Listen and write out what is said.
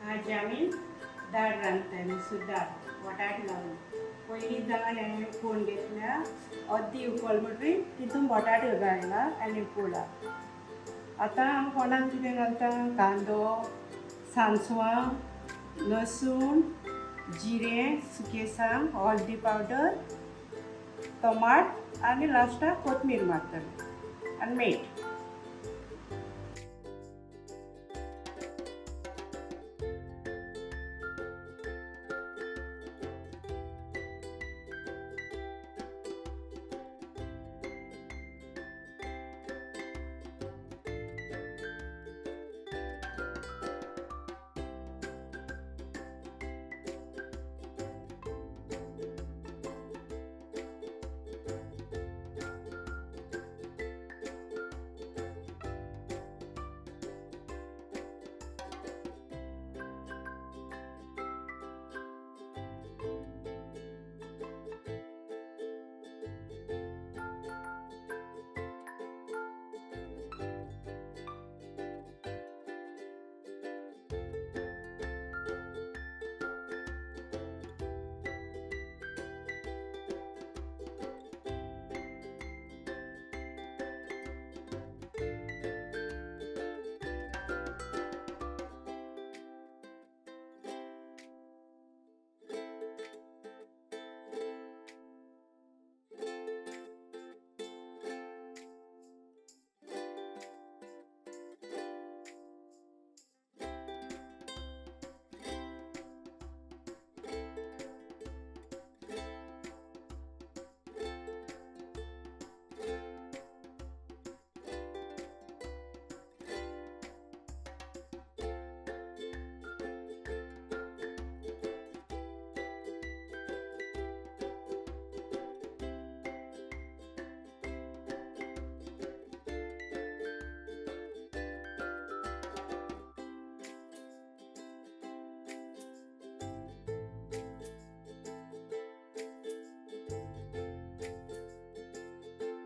आज आम्ही डाळ रांधताय मसूर डाळ बटाटे लावून पहिली डाळ आणि उकळून घेतल्या अर्धी उकळली तितून बटाटे घालला आणि उकळला आता हांव कोणाक कितें घालता कांदो सांसवां लसूण जिरें सुकेसां हळदी पावडर टमाट आणि लास्टाक कोथमीर मारतले आणि मीठ